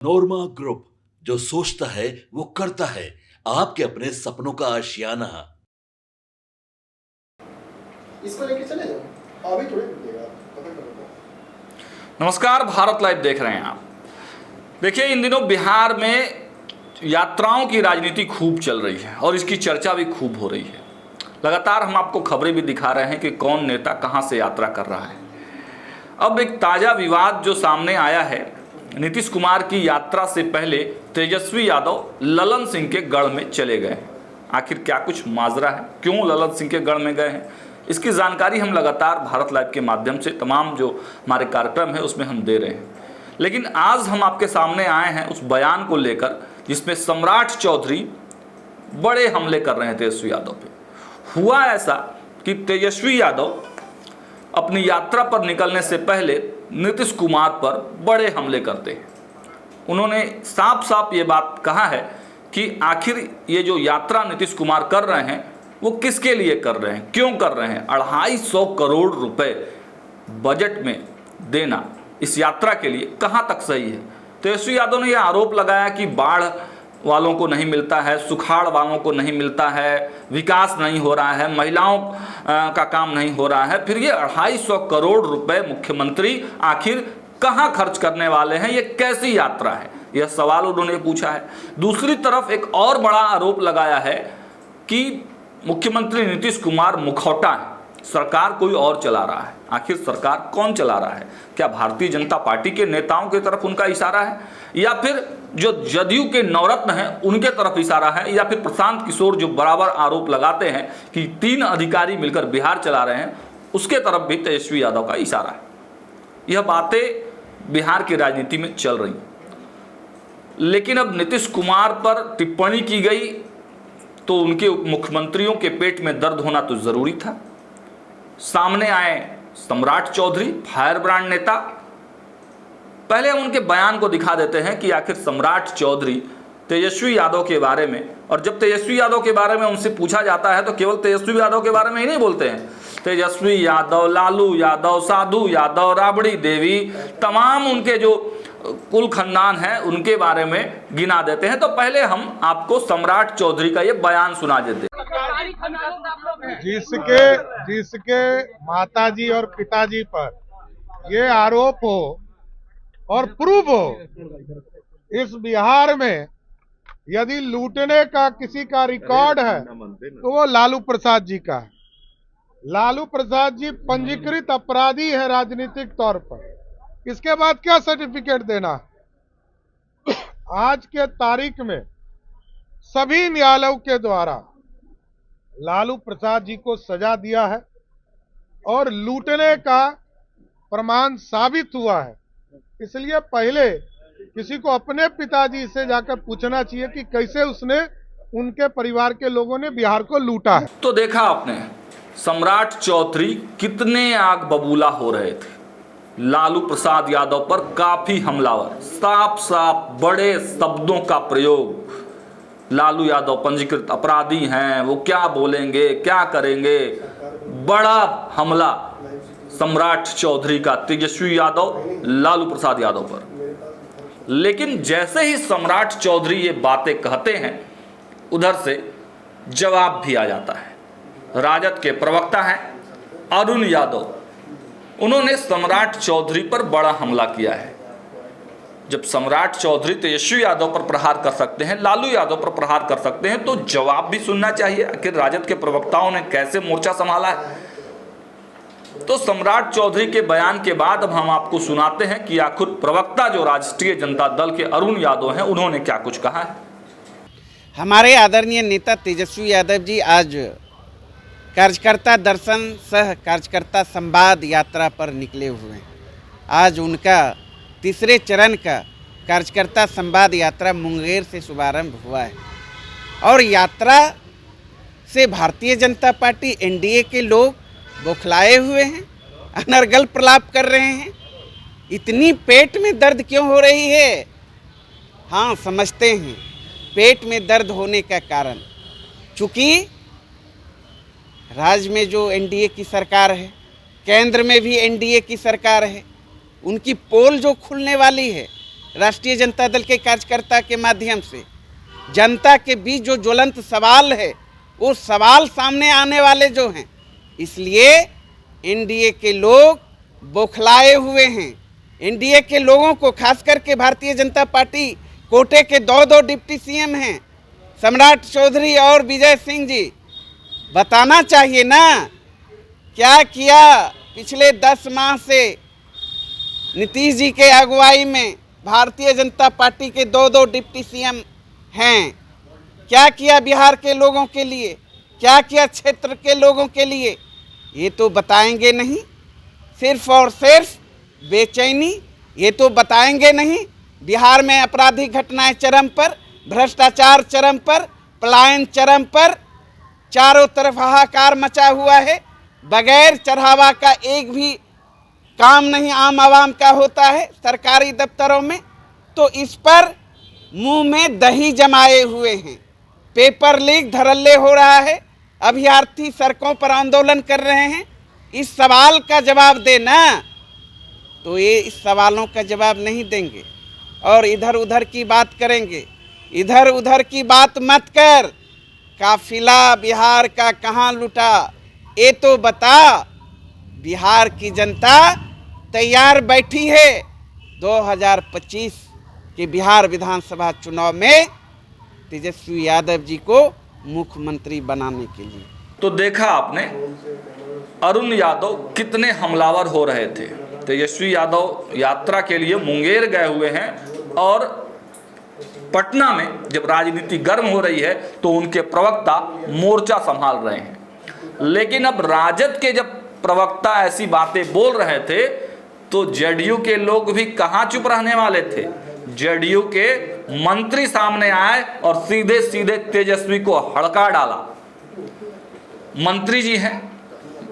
नोरमा group, जो सोचता है वो करता है। आपके अपने सपनों का आशियाना। इसको लेके चले जाओ, अभी थोड़ी मिलेगा, पता करो। नमस्कार, भारत लाइव देख रहे हैं आप। देखिए, इन दिनों बिहार में यात्राओं की राजनीति खूब चल रही है और इसकी चर्चा भी खूब हो रही है। लगातार हम आपको खबरें भी दिखा रहे हैं कि कौन नेता कहां से यात्रा कर रहा है। अब एक ताज़ा विवाद जो सामने आया है, नीतीश कुमार की यात्रा से पहले तेजस्वी यादव ललन सिंह के गढ़ में चले गए। आखिर क्या कुछ माजरा है, क्यों ललन सिंह के गढ़ में गए हैं, इसकी जानकारी हम लगातार भारत लाइव के माध्यम से तमाम जो हमारे कार्यक्रम है उसमें हम दे रहे हैं। लेकिन आज हम आपके सामने आए हैं उस बयान को लेकर जिसमें सम्राट चौधरी बड़े हमले कर रहे हैं तेजस्वी यादव पे। हुआ ऐसा कि तेजस्वी यादव अपनी यात्रा पर निकलने से पहले नीतीश कुमार पर बड़े हमले करते हैं। उन्होंने साफ साफ ये बात कहा है कि आखिर ये जो यात्रा नीतीश कुमार कर रहे हैं वो किसके लिए कर रहे हैं, क्यों कर रहे हैं। 250 करोड़ रुपए बजट में देना इस यात्रा के लिए कहाँ तक सही है। तेजस्वी यादव ने यह आरोप लगाया कि बाढ़ वालों को नहीं मिलता है, सुखाड़ वालों को नहीं मिलता है, विकास नहीं हो रहा है, महिलाओं का काम नहीं हो रहा है। फिर ये 250 करोड़ रुपए मुख्यमंत्री आखिर कहाँ खर्च करने वाले हैं, ये कैसी यात्रा है, यह सवाल उन्होंने पूछा है। दूसरी तरफ एक और बड़ा आरोप लगाया है कि मुख्यमंत्री नीतीश कुमार मुखौटा है, सरकार कोई और चला रहा है। आखिर सरकार कौन चला रहा है? क्या भारतीय जनता पार्टी के नेताओं की तरफ उनका इशारा है, या फिर जो जदयू के नवरत्न हैं उनके तरफ इशारा है, या फिर प्रशांत किशोर जो बराबर आरोप लगाते हैं कि 3 अधिकारी मिलकर बिहार चला रहे हैं, उसके तरफ भी तेजस्वी यादव का इशारा है। यह बातें बिहार की राजनीति में चल रही। लेकिन अब नीतीश कुमार पर टिप्पणी की गई तो उनके मुख्यमंत्रियों के पेट में दर्द होना तो जरूरी था। सामने आए सम्राट चौधरी, फायर ब्रांड नेता। पहले हम उनके बयान को दिखा देते हैं कि आखिर सम्राट चौधरी तेजस्वी यादव के बारे में, और जब तेजस्वी यादव के बारे में उनसे पूछा जाता है तो केवल तेजस्वी यादव के बारे में ही नहीं बोलते हैं, तेजस्वी यादव, लालू यादव, साधु यादव, राबड़ी देवी, तमाम उनके जो कुल खानदान है उनके बारे में गिना देते हैं। तो पहले हम आपको सम्राट चौधरी का ये बयान सुना देते हैं। जिसके माताजी और पिताजी पर ये आरोप हो और प्रूव हो, इस बिहार में यदि लूटने का किसी का रिकॉर्ड है तो वो लालू प्रसाद जी का है। लालू प्रसाद जी पंजीकृत अपराधी है राजनीतिक तौर पर। इसके बाद क्या सर्टिफिकेट देना? आज के तारीख में सभी न्यायालयों के द्वारा लालू प्रसाद जी को सजा दिया है और लूटने का प्रमाण साबित हुआ है। इसलिए पहले किसी को अपने पिताजी से जाकर पूछना चाहिए कि कैसे उसने, उनके परिवार के लोगों ने बिहार को लूटा है। तो देखा आपने सम्राट चौधरी कितने आग बबूला हो रहे थे। लालू प्रसाद यादव पर काफी हमलावर, साफ साफ बड़े शब्दों का प्रयोग। लालू यादव पंजीकृत अपराधी हैं, वो क्या बोलेंगे, क्या करेंगे। बड़ा हमला सम्राट चौधरी का तेजस्वी यादव, लालू प्रसाद यादव पर। लेकिन जैसे ही सम्राट चौधरी ये बातें कहते हैं, उधर से जवाब भी आ जाता है। राजद के प्रवक्ता हैं अरुण यादव, उन्होंने सम्राट चौधरी पर बड़ा हमला किया है। जब सम्राट चौधरी तेजस्वी यादव पर प्रहार कर सकते हैं, लालू यादव पर प्रहार कर सकते हैं, तो जवाब भी सुनना चाहिए। आखिर राजद के प्रवक्ताओं ने कैसे मोर्चा संभाला है। तो सम्राट चौधरी के बयान के बाद अब हम आपको सुनाते हैं कि आखिर प्रवक्ता जो राष्ट्रीय जनता दल के अरुण यादव हैं, उन्होंने क्या कुछ कहा है। हमारे आदरणीय नेता तेजस्वी यादव जी आज कार्यकर्ता दर्शन सह कार्यकर्ता संवाद यात्रा पर निकले हुए हैं। आज उनका तीसरे चरण का कार्यकर्ता संवाद यात्रा मुंगेर से शुभारंभ हुआ है और यात्रा से भारतीय जनता पार्टी एनडीए के लोग बौखलाए हुए हैं, अनर्गल प्रलाप कर रहे हैं। इतनी पेट में दर्द क्यों हो रही है? हाँ, समझते हैं पेट में दर्द होने का कारण, चूँकि राज्य में जो एनडीए की सरकार है, केंद्र में भी एनडीए की सरकार है, उनकी पोल जो खुलने वाली है राष्ट्रीय जनता दल के कार्यकर्ता के माध्यम से जनता के बीच जो ज्वलंत सवाल है, वो सवाल सामने आने वाले जो हैं, इसलिए एनडीए के लोग बौखलाए हुए हैं। एनडीए के लोगों को, खास करके भारतीय जनता पार्टी कोटे के दो डिप्टी सीएम हैं, सम्राट चौधरी और विजय सिंह जी, बताना चाहिए ना क्या किया पिछले 10 माह से नीतीश जी के अगुवाई में। भारतीय जनता पार्टी के दो डिप्टी सीएम हैं, क्या किया बिहार के लोगों के लिए, क्या किया क्षेत्र के लोगों के लिए, ये तो बताएंगे नहीं। सिर्फ और सिर्फ बेचैनी, ये तो बताएंगे नहीं। बिहार में आपराधिक घटनाएं चरम पर, भ्रष्टाचार चरम पर, पलायन चरम पर, चारों तरफ हाहाकार मचा हुआ है। बगैर चढ़ावा का एक भी काम नहीं आम आवाम का होता है सरकारी दफ्तरों में, तो इस पर मुंह में दही जमाए हुए हैं। पेपर लीक धड़ल्ले हो रहा है, अभ्यर्थी सड़कों पर आंदोलन कर रहे हैं। इस सवाल का जवाब देना, तो ये इस सवालों का जवाब नहीं देंगे और इधर उधर की बात करेंगे। इधर उधर की बात मत कर, काफिला बिहार का कहाँ लुटा, ये तो बता। बिहार की जनता तैयार बैठी है 2025 के बिहार विधानसभा चुनाव में तेजस्वी यादव जी को मुख्यमंत्री बनाने के लिए। तो देखा आपने अरुण यादव कितने हमलावर हो रहे थे। तेजस्वी यादव यात्रा के लिए मुंगेर गए हुए हैं और पटना में जब राजनीति गर्म हो रही है तो उनके प्रवक्ता मोर्चा संभाल रहे हैं। लेकिन अब राजद के जब प्रवक्ता ऐसी बातें बोल रहे थे तो जेडीयू के लोग भी कहाँ चुप रहने वाले थे। जेडीयू के मंत्री सामने आए और सीधे सीधे तेजस्वी को हड़का डाला। मंत्री जी हैं,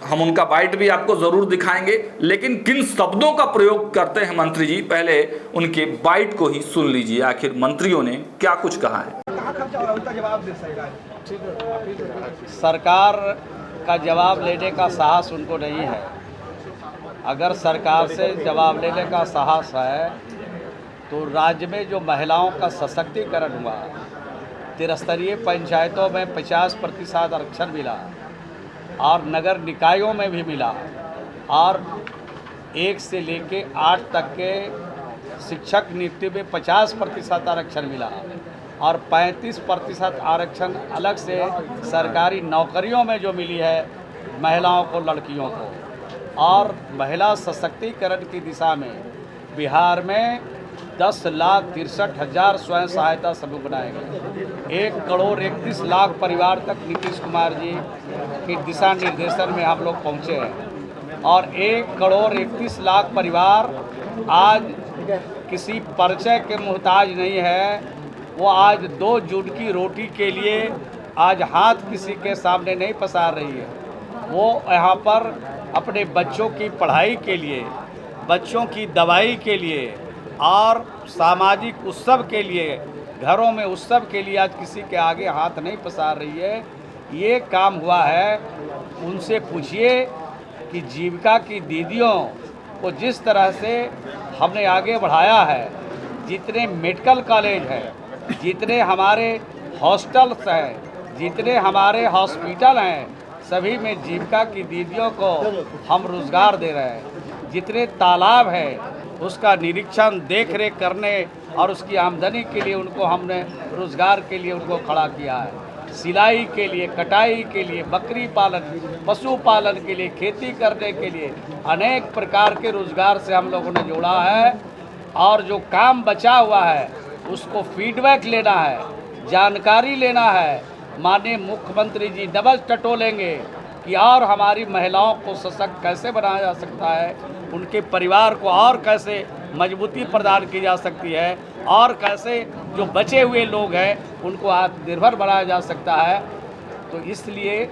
हम उनका बाइट भी आपको जरूर दिखाएंगे, लेकिन किन शब्दों का प्रयोग करते हैं मंत्री जी, पहले उनके बाइट को ही सुन लीजिए। आखिर मंत्रियों ने क्या कुछ कहा है। सरकार का जवाब लेने का साहस उनको नहीं है। अगर सरकार से जवाब लेने का साहस है तो राज्य में जो महिलाओं का सशक्तिकरण हुआ, त्रिस्तरीय पंचायतों में 50% आरक्षण मिला और नगर निकायों में भी मिला, और 1 से लेके 8 तक के शिक्षक नियुक्ति में 50% आरक्षण मिला और 35% आरक्षण अलग से सरकारी नौकरियों में जो मिली है महिलाओं को, लड़कियों को। और महिला सशक्तिकरण की दिशा में बिहार में 10,63,000 स्वयं सहायता समूह बनाए गए। 1,31,00,000 परिवार तक नीतीश कुमार जी के दिशा निर्देशन में हम लोग पहुँचे हैं और 1,31,00,000 परिवार आज किसी परिचय के मोहताज नहीं है। वो आज 2 जून की रोटी के लिए आज हाथ किसी के सामने नहीं पसार रही है। वो यहाँ पर अपने बच्चों की पढ़ाई के लिए, बच्चों की दवाई के लिए और सामाजिक उत्सव के लिए, घरों में उत्सव के लिए आज किसी के आगे हाथ नहीं पसार रही है। ये काम हुआ है। उनसे पूछिए कि जीविका की दीदियों को जिस तरह से हमने आगे बढ़ाया है, जितने मेडिकल कॉलेज हैं, जितने हमारे हॉस्टल्स हैं, जितने हमारे हॉस्पिटल हैं, सभी में जीविका की दीदियों को हम रोज़गार दे रहे हैं। जितने तालाब हैं उसका निरीक्षण, देख रेख करने और उसकी आमदनी के लिए उनको हमने रोज़गार के लिए उनको खड़ा किया है। सिलाई के लिए, कटाई के लिए, बकरी पालन, पशु पालन के लिए, खेती करने के लिए अनेक प्रकार के रोज़गार से हम लोगों ने जोड़ा है। और जो काम बचा हुआ है उसको फीडबैक लेना है, जानकारी लेना है। माननीय मुख्यमंत्री जी डबल टटोलेंगे कि और हमारी महिलाओं को सशक्त कैसे बनाया जा सकता है, उनके परिवार को और कैसे मजबूती प्रदान की जा सकती है, और कैसे जो बचे हुए लोग हैं उनको आत्मनिर्भर बनाया जा सकता है। तो इसलिए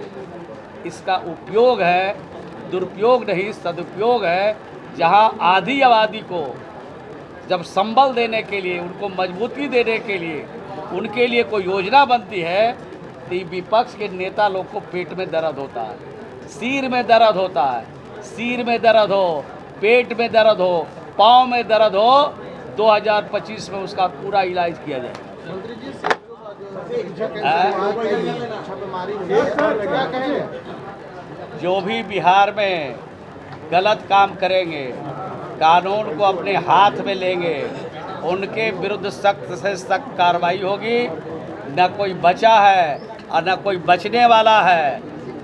इसका उपयोग है, दुरुपयोग नहीं, सदुपयोग है। जहां आधी आबादी को जब संबल देने के लिए, उनको मजबूती देने के लिए, उनके लिए कोई योजना बनती है तो विपक्ष के नेता लोग को पेट में दर्द होता है, सिर में दर्द होता है। सिर में दर्द हो, पेट में दर्द हो, पाँव में दर्द हो, 2025 में उसका पूरा इलाज किया जाए। मंत्री जी छापेमारी क्या कहेंगे? जो भी बिहार में गलत काम करेंगे, कानून को अपने हाथ में लेंगे, उनके विरुद्ध सख्त से सख्त कार्रवाई होगी। न कोई बचा है और न कोई बचने वाला है,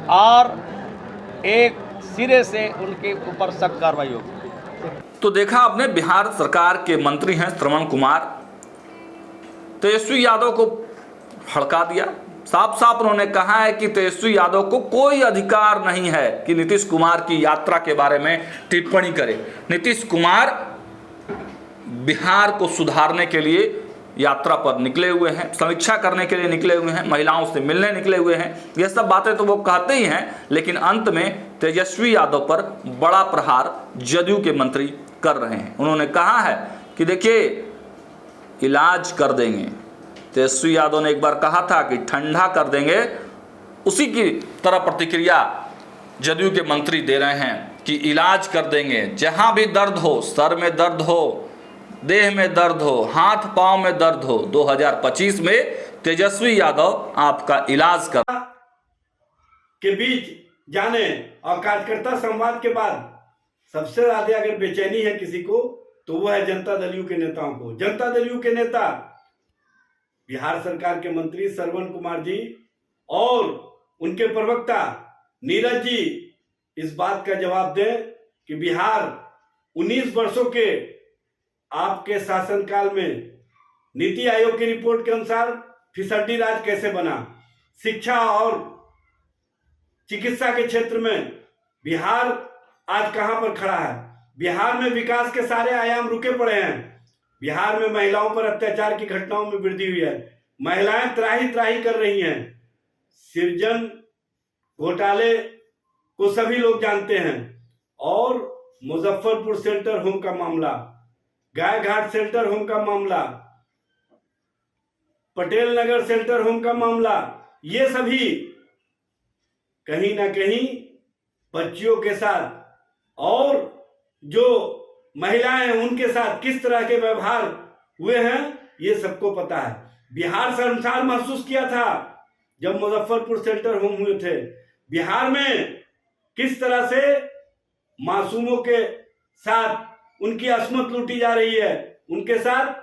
और एक सिरे से उनके ऊपर सख्त कार्रवाई होगी। तो देखा आपने, बिहार सरकार के मंत्री हैं श्रवण कुमार, तेजस्वी यादव को हड़का दिया। साफ साफ उन्होंने कहा है कि तेजस्वी यादव को कोई अधिकार नहीं है कि नीतीश कुमार की यात्रा के बारे में टिप्पणी करे। नीतीश कुमार बिहार को सुधारने के लिए यात्रा पर निकले हुए हैं, समीक्षा करने के लिए निकले हुए हैं, महिलाओं से मिलने निकले हुए हैं। ये सब बातें तो वो कहते ही हैं, लेकिन अंत में तेजस्वी यादव पर बड़ा प्रहार जदयू के मंत्री कर रहे हैं। उन्होंने कहा है कि देखिए, इलाज कर देंगे। तेजस्वी यादव ने एक बार कहा था कि ठंडा कर देंगे, उसी की तरह प्रतिक्रिया जदयू के मंत्री दे रहे हैं कि इलाज कर देंगे। जहां भी दर्द हो, सर में दर्द हो, देह में दर्द हो, हाथ पांव में दर्द हो, 2025 में तेजस्वी यादव आपका इलाज कर के बीच जाने और कार्यकर्ता संवाद के बाद सबसे ज्यादा अगर बेचैनी है किसी को, तो वो है जनता दल यू के नेताओं को। जनता दल यू के नेता बिहार सरकार के मंत्री श्रवण कुमार जी और उनके प्रवक्ता नीरज जी इस बात का जवाब दें कि बिहार 19 वर्षों के आपके शासनकाल में नीति आयोग की रिपोर्ट के अनुसार फिसड्डी राज कैसे बना, शिक्षा और चिकित्सा के क्षेत्र में बिहार आज कहां पर खड़ा है। बिहार में विकास के सारे आयाम रुके पड़े हैं। बिहार में महिलाओं पर अत्याचार की घटनाओं में वृद्धि हुई है। महिलाएं त्राही त्राही कर रही हैं। सृजन घोटाले को सभी लोग जानते हैं, और मुजफ्फरपुर शेल्टर होम का मामला, गाय घाट शेल्टर होम का मामला, पटेल नगर शेल्टर होम का मामला, ये सभी कहीं ना कहीं बच्चियों के साथ और जो महिलाएं हैं उनके साथ किस तरह के व्यवहार हुए हैं, ये सबको पता है। बिहार शर्मसार महसूस किया था जब मुजफ्फरपुर शेल्टर होम हुए थे। बिहार में किस तरह से मासूमों के साथ उनकी अस्मत लूटी जा रही है, उनके साथ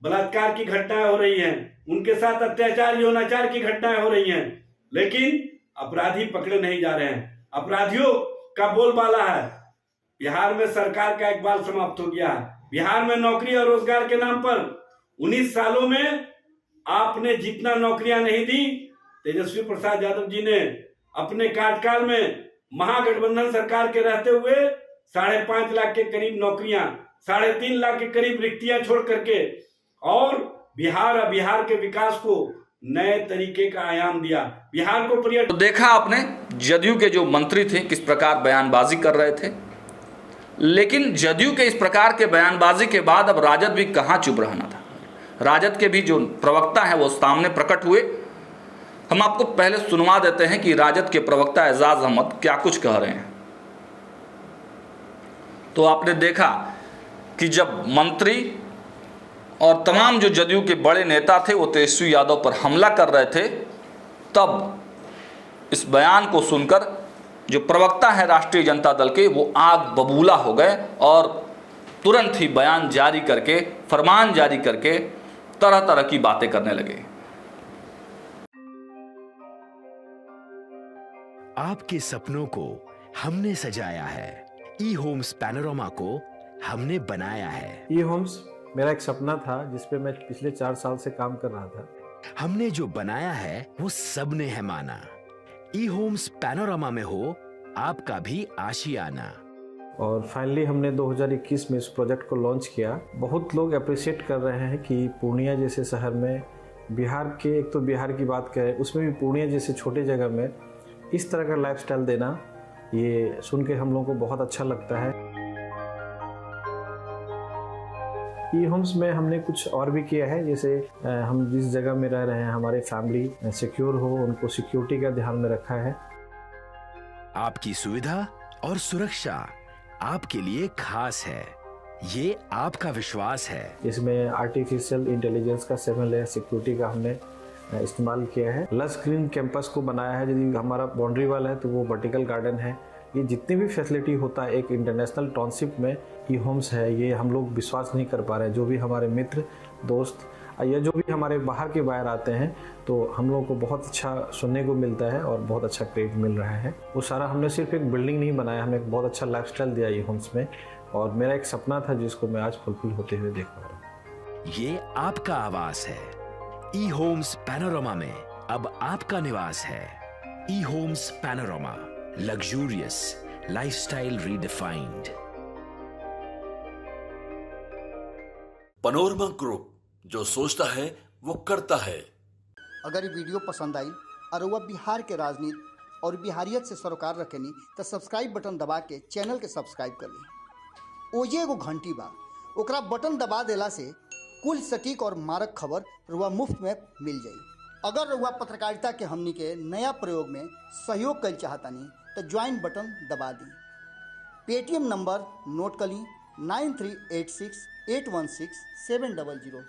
बलात्कार की घटनाएं हो रही हैं, उनके साथ अत्याचार यौनाचार की घटनाएं हो रही हैं, लेकिन अपराधी पकड़े नहीं जा रहे हैं। अपराधियों का बोलबाला है। बिहार में सरकार का इकबाल समाप्त हो गया है। बिहार में नौकरी और रोजगार के नाम पर 19 सालों में आपने जितना नौकरियां नहीं दी, तेजस्वी प्रसाद यादव जी ने अपने कार्यकाल में महागठबंधन सरकार के रहते हुए 5.5 लाख के करीब नौकरियां, 3.5 लाख के करीब रिक्तियां छोड़ करके और बिहार के विकास को नए तरीके का आयाम दिया। बिहार को पर्यटन। तो देखा आपने, जदयू के जो मंत्री थे किस प्रकार बयानबाजी कर रहे थे, लेकिन जदयू के इस प्रकार के बयानबाजी के बाद अब राजद भी कहां चुप रहना था। राजद के भी जो प्रवक्ता हैं वो सामने प्रकट हुए। हम आपको पहले सुनवा देते हैं कि राजद के प्रवक्ता एजाज अहमद क्या कुछ कह रहे हैं। तो आपने देखा कि जब मंत्री और तमाम जो जदयू के बड़े नेता थे वो तेजस्वी यादव पर हमला कर रहे थे, तब इस बयान को सुनकर जो प्रवक्ता है राष्ट्रीय जनता दल के, वो आग बबूला हो गए और तुरंत ही बयान जारी करके, फरमान जारी करके तरह तरह की बातें करने लगे। आपके सपनों को हमने सजाया है, ई होम्स पैनोरामा को हमने बनाया है। ई होम्स मेरा एक सपना था जिस पे मैं पिछले 4 साल से काम कर रहा था। हमने जो बनाया है वो सबने है माना। ई होम्स पैनोरामा में हो आपका भी आशियाना। और फाइनली हमने 2021 में इस प्रोजेक्ट को लॉन्च किया। बहुत लोग अप्रिशिएट कर रहे हैं कि पूर्णिया जैसे शहर में, बिहार के, एक तो बिहार की बात करें उसमें भी पूर्णिया जैसे छोटे जगह में इस तरह का लाइफस्टाइल देना, ये सुन के हम लोगों को बहुत अच्छा लगता है। ई होम्स में हमने कुछ और भी किया है, जैसे हम जिस जगह में रह रहे हैं हमारे फैमिली सिक्योर हो, उनको सिक्योरिटी का ध्यान में रखा है। आपकी सुविधा और सुरक्षा आपके लिए खास है। ये आपका विश्वास है। इसमें आर्टिफिशियल इंटेलिजेंस का 7 लेयर सिक्योरिटी का हमने इस्तेमाल किया है। लस ग्रीन कैंपस को बनाया है। यदि हमारा बाउंड्री वाल है तो वो वर्टिकल गार्डन है। ये जितनी भी फैसिलिटी होता है एक इंटरनेशनल टाउनशिप में ई होम्स है, ये हम लोग विश्वास नहीं कर पा रहे हैं। जो भी हमारे मित्र दोस्त या जो भी हमारे बाहर के बाहर आते हैं तो हम लोगों को बहुत अच्छा सुनने को मिलता है और बहुत अच्छा क्रेडिट मिल रहा है। वो सारा हमने सिर्फ एक बिल्डिंग नहीं बनाया, हमने एक बहुत अच्छा लाइफस्टाइल दिया ई होम्स में, और मेरा एक सपना था जिसको मैं आज फुलफिल होते हुए देख पा रहा हूँ। ये आपका आवास है। ई होम्स पैनोरामा में अब आपका निवास है। E homes Panorama, luxurious lifestyle redefined. Panorama group, जो सोचता है वो करता है। अगर ये वीडियो पसंद आई और वह बिहार के राजनीति और बिहारियत से सरोकार रखेनी तो सब्सक्राइब बटन दबा के चैनल के सब्सक्राइब कर ली। ओजे एगो घंटी बा, ओकरा बटन दबा देला से कुल सटीक और मारक खबर रुआ मुफ्त में मिल जाई। अगर रुआ पत्रकारिता के हमनी के नया प्रयोग में सहयोग कर चाहतानी तो ज्वाइन बटन दबा दी। पेटीएम नंबर नोट कर ली 9386816700।